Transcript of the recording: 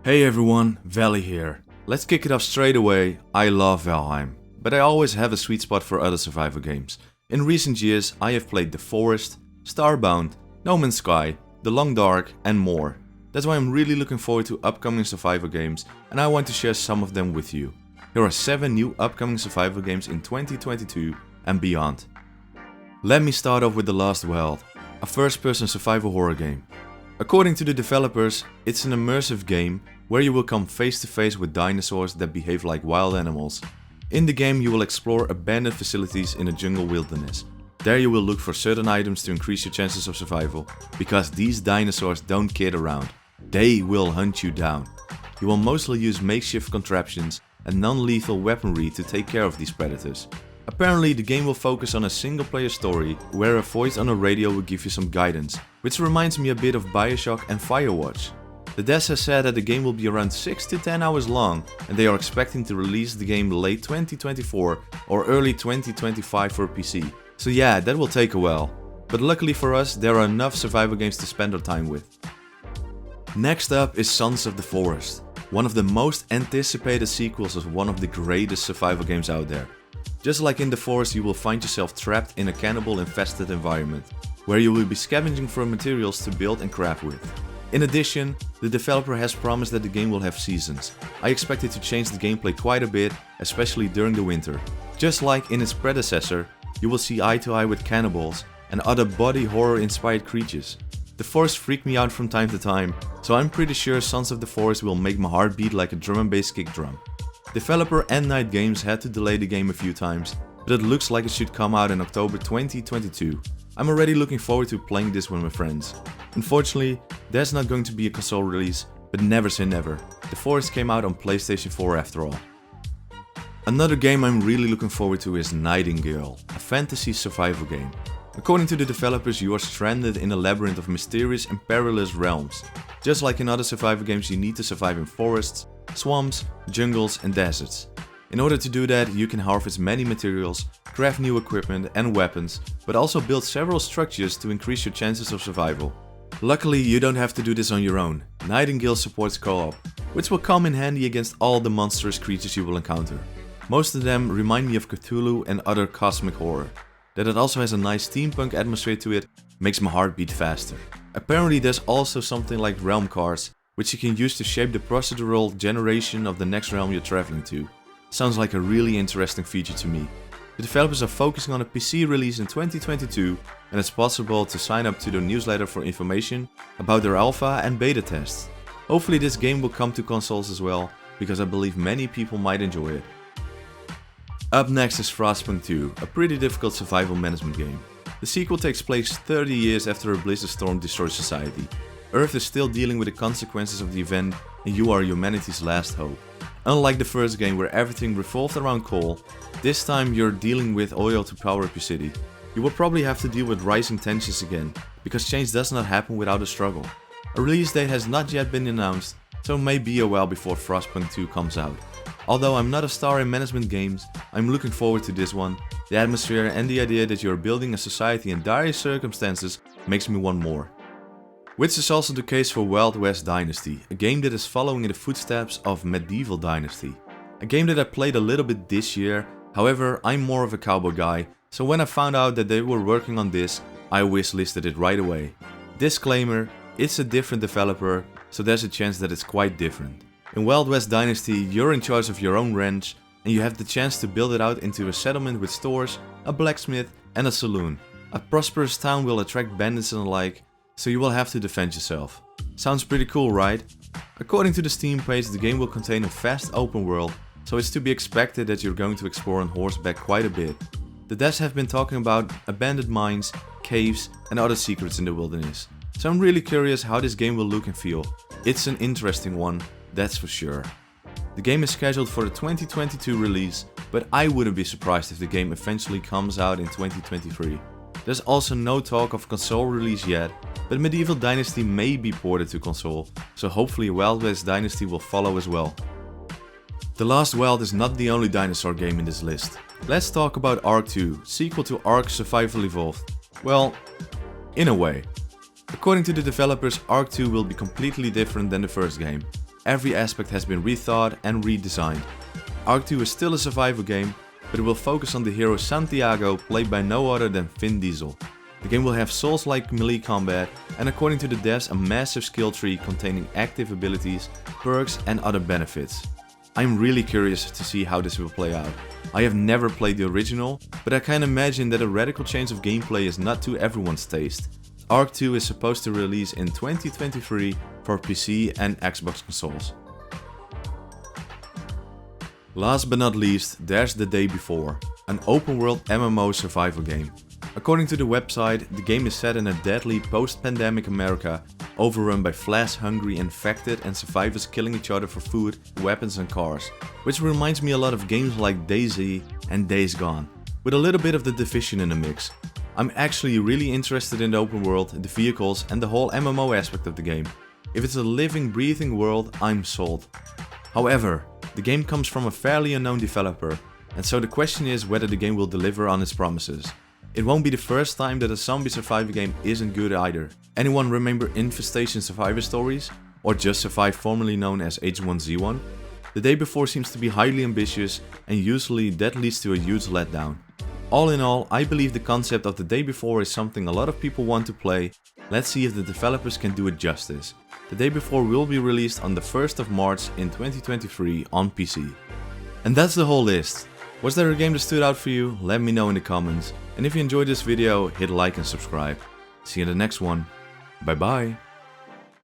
Hey everyone, Valley here. Let's kick it off straight away. I love Valheim, but I always have a sweet spot for other survival games. In recent years I have played The Forest, Starbound, No Man's Sky, The Long Dark and more. That's why I'm really looking forward to upcoming survival games and I want to share some of them with you. Here are 7 new upcoming survival games in 2022 and beyond. Let me start off with The Last Wild, a first-person survival horror game. According to the developers, it's an immersive game where you will come face to face with dinosaurs that behave like wild animals. In the game you will explore abandoned facilities in a jungle wilderness. There you will look for certain items to increase your chances of survival, because these dinosaurs don't kid around. They will hunt you down. You will mostly use makeshift contraptions and non-lethal weaponry to take care of these predators. Apparently the game will focus on a single player story where a voice on a radio will give you some guidance, which reminds me a bit of Bioshock and Firewatch. The devs has said that the game will be around 6 to 10 hours long and they are expecting to release the game late 2024 or early 2025 for PC. So yeah, that will take a while. But luckily for us, there are enough survival games to spend our time with. Next up is Sons of the Forest, one of the most anticipated sequels of one of the greatest survival games out there. Just like in The Forest, you will find yourself trapped in a cannibal-infested environment, where you will be scavenging for materials to build and craft with. In addition, the developer has promised that the game will have seasons. I expect it to change the gameplay quite a bit, especially during the winter. Just like in its predecessor, you will see eye to eye with cannibals and other body horror inspired creatures. The Forest freaked me out from time to time, so I'm pretty sure Sons of the Forest will make my heart beat like a drum and bass kick drum. Developer Night Games had to delay the game a few times, but it looks like it should come out in October 2022. I'm already looking forward to playing this with my friends. Unfortunately, there's not going to be a console release, but never say never. The Forest came out on PlayStation 4 after all. Another game I'm really looking forward to is Nightingale, a fantasy survival game. According to the developers, you are stranded in a labyrinth of mysterious and perilous realms. Just like in other survival games, you need to survive in forests, swamps, jungles and deserts. In order to do that, you can harvest many materials, craft new equipment and weapons, but also build several structures to increase your chances of survival. Luckily, you don't have to do this on your own. Nightingale supports co-op, which will come in handy against all the monstrous creatures you will encounter. Most of them remind me of Cthulhu and other cosmic horror. That it also has a nice steampunk atmosphere to it makes my heart beat faster. Apparently there's also something like realm cards, which you can use to shape the procedural generation of the next realm you're traveling to. Sounds like a really interesting feature to me. The developers are focusing on a PC release in 2022 and it's possible to sign up to their newsletter for information about their alpha and beta tests. Hopefully this game will come to consoles as well, because I believe many people might enjoy it. Up next is Frostpunk 2, a pretty difficult survival management game. The sequel takes place 30 years after a blizzard storm destroys society. Earth is still dealing with the consequences of the event and you are humanity's last hope. Unlike the first game where everything revolved around coal, this time you're dealing with oil to power up your city. You will probably have to deal with rising tensions again, because change does not happen without a struggle. A release date has not yet been announced, so it may be a while before Frostpunk 2 comes out. Although I'm not a star in management games, I'm looking forward to this one. The atmosphere and the idea that you're building a society in dire circumstances makes me want more. Which is also the case for Wild West Dynasty, a game that is following in the footsteps of Medieval Dynasty. A game that I played a little bit this year, however I'm more of a cowboy guy, so when I found out that they were working on this, I wishlisted it right away. Disclaimer, it's a different developer, so there's a chance that it's quite different. In Wild West Dynasty, you're in charge of your own ranch and you have the chance to build it out into a settlement with stores, a blacksmith and a saloon. A prosperous town will attract bandits and the like, so you will have to defend yourself. Sounds pretty cool, right? According to the Steam page, the game will contain a vast open world, so it's to be expected that you're going to explore on horseback quite a bit. The devs have been talking about abandoned mines, caves and other secrets in the wilderness, so I'm really curious how this game will look and feel. It's an interesting one, that's for sure. The game is scheduled for the 2022 release, but I wouldn't be surprised if the game eventually comes out in 2023. There's also no talk of console release yet, but Medieval Dynasty may be ported to console, so hopefully Wild West Dynasty will follow as well. The Last Wild is not the only dinosaur game in this list. Let's talk about Ark 2, sequel to Ark Survival Evolved. Well, in a way. According to the developers, Ark 2 will be completely different than the first game. every aspect has been rethought and redesigned. Ark 2 is still a survival game, but it will focus on the hero Santiago, played by no other than Vin Diesel. The game will have Souls-like melee combat and, according to the devs, a massive skill tree containing active abilities, perks and other benefits. I'm really curious to see how this will play out. I have never played the original, but I can imagine that a radical change of gameplay is not to everyone's taste. Ark 2 is supposed to release in 2023 for PC and Xbox consoles. Last but not least, there's The Day Before, an open world MMO survival game. According to the website, the game is set in a deadly post-pandemic America, overrun by flesh-hungry infected and survivors killing each other for food, weapons and cars, which reminds me a lot of games like DayZ and Days Gone, with a little bit of The Division in the mix. I'm actually really interested in the open world, the vehicles and the whole MMO aspect of the game. If it's a living, breathing world, I'm sold. However, the game comes from a fairly unknown developer, and so the question is whether the game will deliver on its promises. It won't be the first time that a zombie survivor game isn't good either. Anyone remember Infestation Survivor Stories? Or Just Survive, formerly known as H1Z1? The Day Before seems to be highly ambitious, and usually that leads to a huge letdown. All in all, I believe the concept of The Day Before is something a lot of people want to play. Let's see if the developers can do it justice. The Day Before will be released on the 1st of March in 2023 on PC. And that's the whole list. Was there a game that stood out for you? Let me know in the comments. And if you enjoyed this video, hit like and subscribe. See you in the next one. Bye bye.